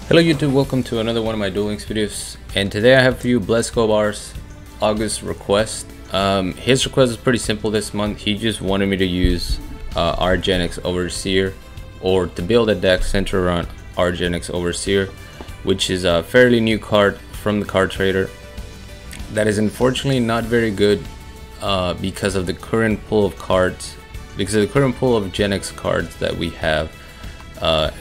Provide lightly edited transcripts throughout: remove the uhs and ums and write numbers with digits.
Hello YouTube, welcome to another one of my Duel Links videos, and today I have for you Blescobar's August request. His request is pretty simple this month. He just wanted me to use R-Genex Overseer, or to build a deck centered around R-Genex Overseer, which is a fairly new card from the card trader that is unfortunately not very good because of the current pool of cards, because of the current pool of Genex cards that we have.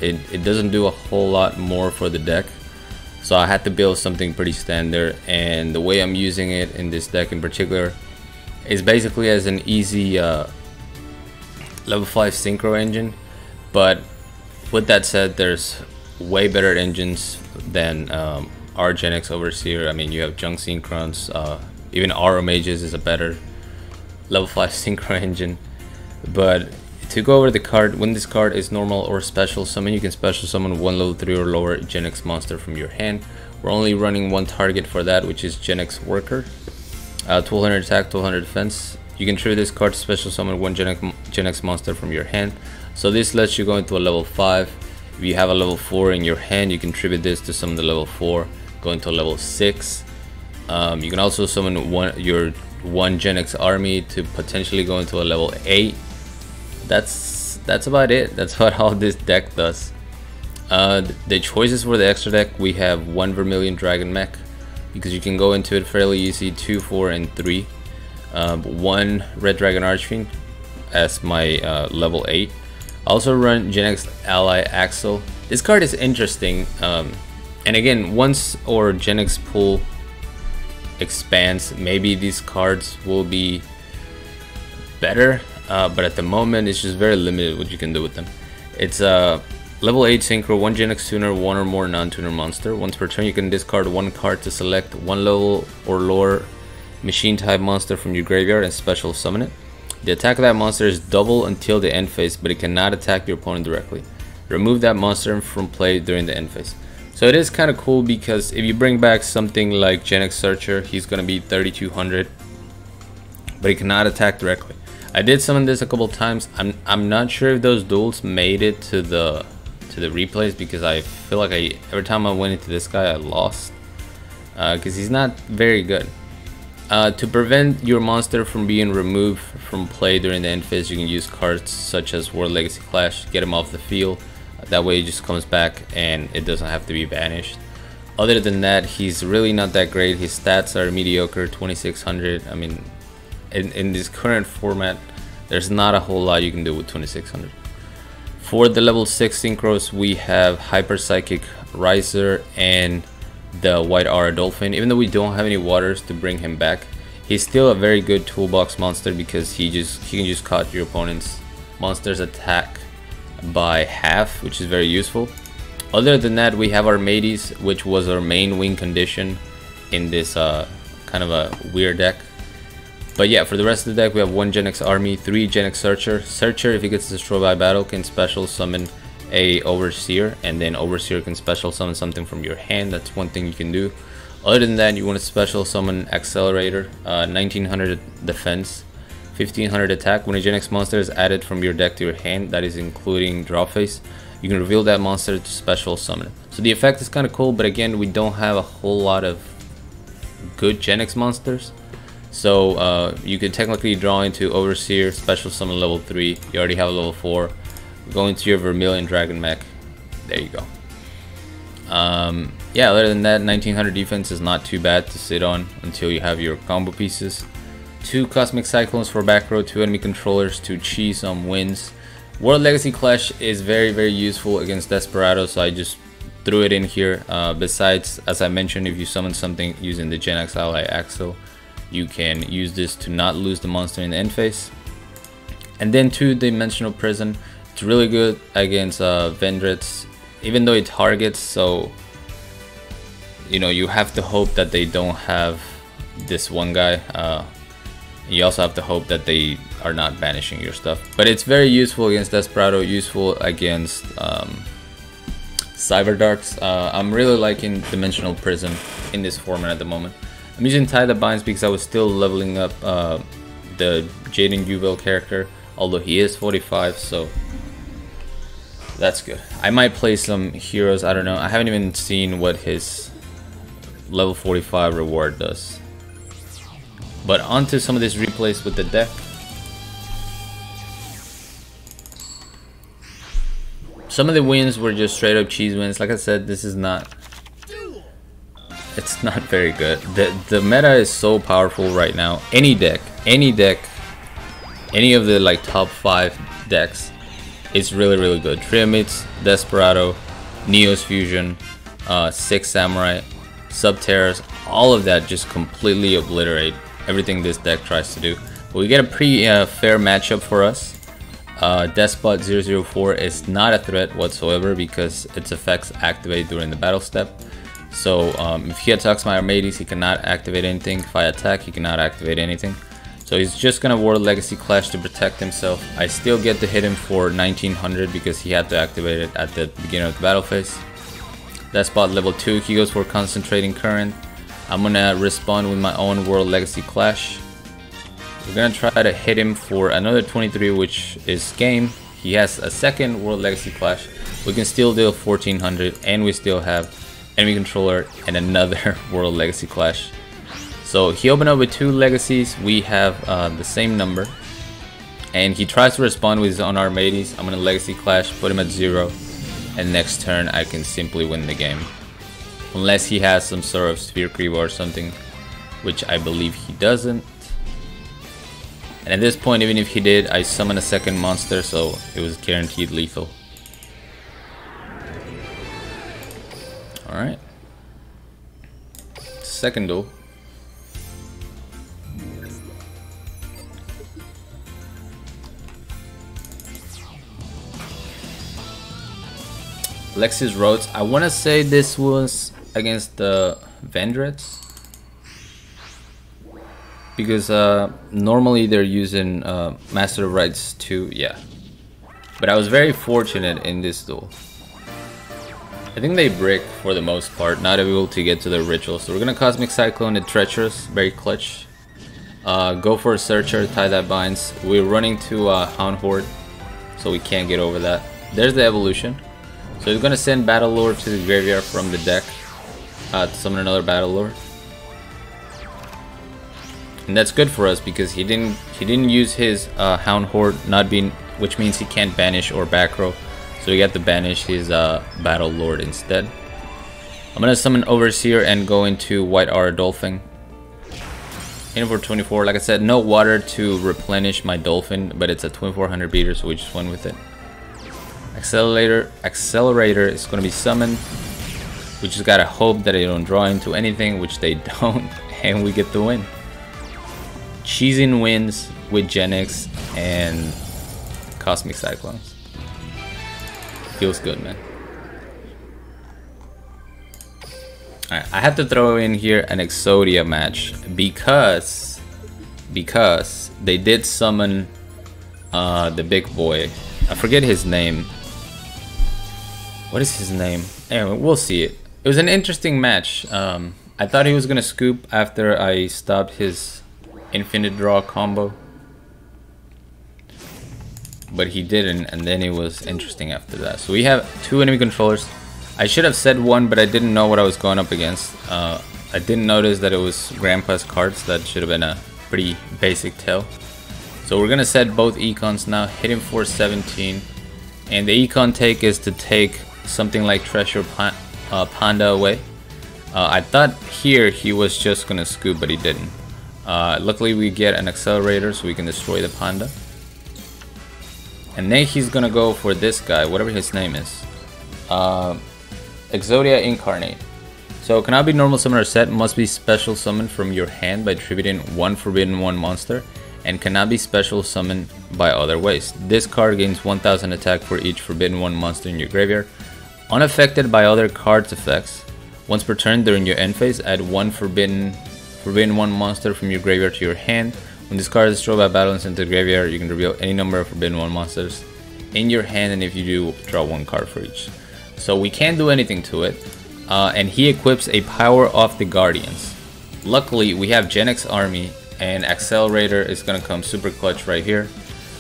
It doesn't do a whole lot more for the deck, so I had to build something pretty standard, and the way I'm using it in this deck in particular is basically as an easy level 5 synchro engine. But with that said, there's way better engines than R-Genex Overseer. I mean, you have Junk Synchrons, even R-Mages is a better level 5 synchro engine. But to go over the card, when this card is normal or special summon, you can special summon one level 3 or lower Genex monster from your hand. We're only running one target for that, which is Genex Worker. 1200 attack, 1200 defense. You can trigger this card to special summon one Genex monster from your hand. So this lets you go into a level 5. If you have a level 4 in your hand, you can tribute this to summon the level 4, go into a level 6. You can also summon your one Genex army to potentially go into a level 8. That's about it. That's about all this deck does. The choices for the extra deck, we have one Vermilion Dragon Mech, because you can go into it fairly easy, 2, 4, and 3. One Red Dragon Archfiend as my level 8. Also run Genex Ally Axel. This card is interesting, and again, once our Genex pool expands, maybe these cards will be better. But at the moment, it's just very limited what you can do with them. It's a level 8 synchro, one Genex tuner, one or more non-tuner monster. Once per turn, you can discard one card to select one level or lower machine type monster from your graveyard and special summon it. The attack of that monster is double until the end phase, but it cannot attack your opponent directly. Remove that monster from play during the end phase. So it is kind of cool, because if you bring back something like Genex Searcher, he's going to be 3200, but he cannot attack directly. I did summon this a couple times. I'm not sure if those duels made it to the replays, because I feel like every time I went into this guy I lost, because he's not very good. To prevent your monster from being removed from play during the end phase, you can use cards such as World Legacy Clash, get him off the field. That way he just comes back and it doesn't have to be banished. Other than that, he's really not that great. His stats are mediocre, 2600. I mean, in this current format, there's not a whole lot you can do with 2600. For the level 6 synchros, we have Hyper Psychic Riser and the White Aura Dolphin. Even though we don't have any waters to bring him back, he's still a very good toolbox monster, because he can just cut your opponent's monster's attack by half, which is very useful. Other than that, we have our Mateys, which was our main win condition in this kind of a weird deck. But yeah, for the rest of the deck, we have one Genex Army, 3 Genex Searcher. Searcher, if he gets destroyed by battle, can special summon a Overseer, and then Overseer can special summon something from your hand. That's one thing you can do. Other than that, you want to special summon Accelerator, 1900 defense, 1500 attack. When a Genex monster is added from your deck to your hand, that is including draw phase, you can reveal that monster to special summon it. So the effect is kind of cool, but again, we don't have a whole lot of good Genex monsters. So you can technically draw into Overseer, special summon level 3. You already have a level 4. Go into your Vermilion Dragon Mech. There you go. Yeah, other than that, 1900 defense is not too bad to sit on until you have your combo pieces. 2 Cosmic Cyclones for back row, 2 enemy controllers to cheese some wins. World Legacy Clash is very useful against Desperado, so I just threw it in here. Besides, as I mentioned, if you summon something using the Genex Ally Axel, you can use this to not lose the monster in the end phase. And then 2-Dimensional Prison. It's really good against Vendrettes, even though it targets, so you know, you have to hope that they don't have this one guy. You also have to hope that they are not banishing your stuff. But it's very useful against Desperado, useful against Cyber Darks. I'm really liking Dimensional Prison in this format at the moment. I'm using Tie the Binds because I was still leveling up the Duel character, although he is 45, so That's good. I might play some heroes. I don't know. I haven't even seen what his level 45 reward does. But onto some of these replays with the deck. Some of the wins were just straight up cheese wins. Like I said, this is not... It's not very good. The meta is so powerful right now. Any deck, any of the like top 5 decks, it's really good. Triamids, Desperado, Neos Fusion, Six Samurai, Subterras, all of that just completely obliterate everything this deck tries to do. But we get a pretty fair matchup for us. Despot 004 is not a threat whatsoever because its effects activate during the battle step. So if he attacks my Armades, he cannot activate anything. If I attack, he cannot activate anything. So he's just gonna World Legacy Clash to protect himself. I still get to hit him for 1900 because he had to activate it at the beginning of the battle phase. Despot level 2, he goes for Concentrating Current. I'm gonna respond with my own World Legacy Clash. We're gonna try to hit him for another 23, which is game. He has a second World Legacy Clash. We can still deal 1400, and we still have enemy controller and another World Legacy Clash. So he opened up with 2 legacies. We have the same number, and he tries to respond with his own Armades. I'm gonna Legacy Clash, put him at 0, and next turn I can simply win the game, unless he has some sort of Sphere Creep or something, which I believe he doesn't. And at this point, even if he did, I summon a second monster, so it was guaranteed lethal. Alright. Second duel. Lexus Rhodes. I want to say this was against the Vendreds, because normally they're using Master of Rights 2, yeah. But I was very fortunate in this duel. I think they brick for the most part, not able to get to the ritual. So we're gonna Cosmic Cyclone and Treacherous, very clutch. Go for a Searcher, tie that binds. We're running to Hound Horde, so we can't get over that. There's the evolution. So he's gonna send Battle Lord to the graveyard from the deck to summon another Battle Lord. And that's good for us because he didn't use his Hound Horde, not being, which means he can't banish or back row. So we got to banish his Battle Lord instead. I'm gonna summon Overseer and go into White Aura Dolphin. In for 24. Like I said, no water to replenish my Dolphin, but it's a 2400 beater, so we just went with it. Accelerator is gonna be summoned. We just gotta hope that they don't draw into anything, which they don't, and we get the win. Cheesing wins with R-Genex and Cosmic Cyclones. Feels good, man. Alright, I have to throw in here an Exodia match because they did summon the big boy. I forget his name. What is his name? Anyway, we'll see it. It was an interesting match. I thought he was gonna scoop after I stopped his infinite draw combo, but he didn't, and then it was interesting after that. So we have 2 enemy controllers. I should have said 1, but I didn't know what I was going up against. I didn't notice that it was Grandpa's cards. That should have been a pretty basic tell. So we're gonna set both econs now, hit him for 17, and the econ take is to take something like Treasure Panda away. I thought here he was just gonna scoop, but he didn't. Luckily we get an Accelerator so we can destroy the Panda. And then he's gonna go for this guy, whatever his name is. Exodia Incarnate. So cannot be normal summon or set, must be special summoned from your hand by attributing 1 Forbidden 1 monster, and cannot be special summoned by other ways. This card gains 1000 attack for each Forbidden 1 monster in your graveyard. Unaffected by other cards' effects. Once per turn during your end phase, add 1 Forbidden 1 monster from your graveyard to your hand. When this card is destroyed by battle and sent to the graveyard, you can reveal any number of Forbidden 1 monsters in your hand, and if you do, draw 1 card for each. So we can't do anything to it. And he equips a Power of the Guardians. Luckily, we have R-Genex Army, and Accelerator is gonna come super clutch right here.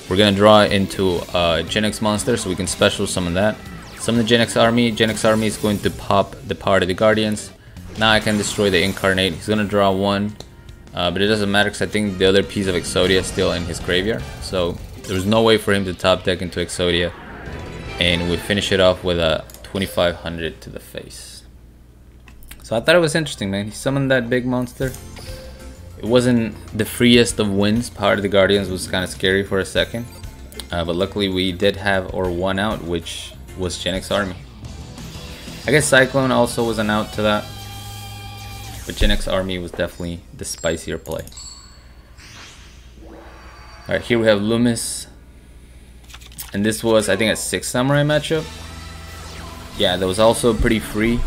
We're gonna draw into R-Genex monster, so we can special summon that. Summon the R-Genex army. R-Genex army is going to pop the power to the guardians. Now I can destroy the incarnate. He's gonna draw one, but it doesn't matter because I think the other piece of Exodia is still in his graveyard. So there's no way for him to top deck into Exodia, and we finish it off with a 2500 to the face. So I thought it was interesting, man. He summoned that big monster. It wasn't the freest of wins. Power to the Guardians was kind of scary for a second, but luckily we did have our one out, which was R-Genex army. I guess Cyclone also was an out to that, but R-Genex army was definitely the spicier play. Alright, here we have Loomis, and this was, I think, a 6 Samurai matchup. Yeah, that was also pretty free.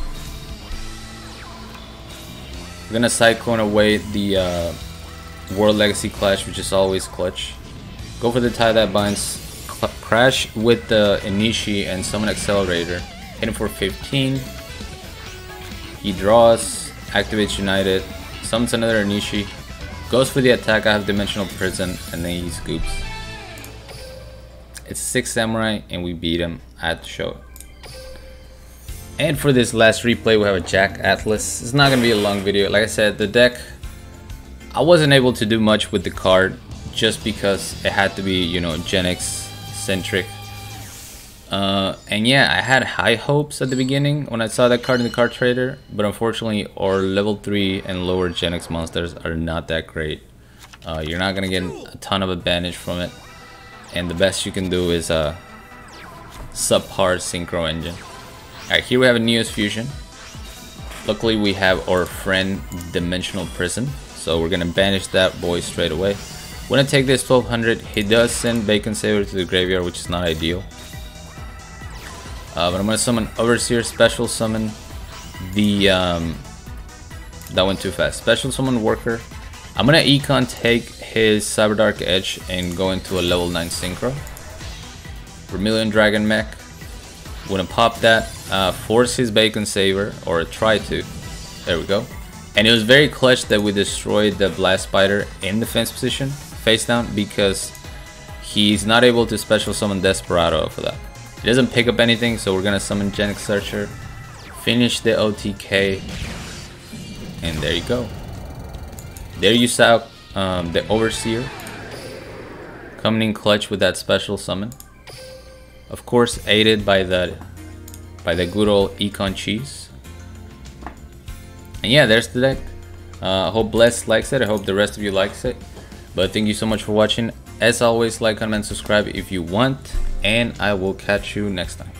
We're gonna Cyclone away the World Legacy Clash, which is always clutch. Go for the tie that binds, crash with the Inishi and summon Accelerator. Hit him for 15. He draws, activates United, summons another Inishi, goes for the attack. I have Dimensional Prison, and then he scoops. It's 6 Samurai, and we beat him. I had to show it. And for this last replay, we have a Jack Atlas. It's not going to be a long video. Like I said, the deck, I wasn't able to do much with the card just because it had to be, you know, R-Genex centric. And yeah, I had high hopes at the beginning when I saw that card in the card trader, but unfortunately our level 3 and lower R-Genex monsters are not that great. You're not going to get a ton of advantage from it, and the best you can do is a subpar synchro engine. Alright, here we have a Neos Fusion. Luckily we have our friend Dimensional Prison, so we're gonna banish that boy straight away. When I take this 1200, he does send Bacon Saber to the graveyard, which is not ideal. But I'm gonna summon Overseer, special summon the that went too fast. Special summon Worker. I'm gonna econ take his Cyberdark Edge and go into a level 9 synchro. Vermilion Dragon Mech. Gonna pop that, force his Bacon Saber, or try to. There we go. And it was very clutch that we destroyed the Blast Spider in defense position, face down, because he's not able to special summon Desperado for that. He doesn't pick up anything, so we're gonna summon R-Genex Searcher, finish the OTK, and there you go. There you saw the Overseer coming in clutch with that special summon. Of course, aided by the good old Econ Cheese. And yeah, there's the deck. I hope Bless likes it. I hope the rest of you likes it. But thank you so much for watching. As always, like, comment, subscribe if you want, and I will catch you next time.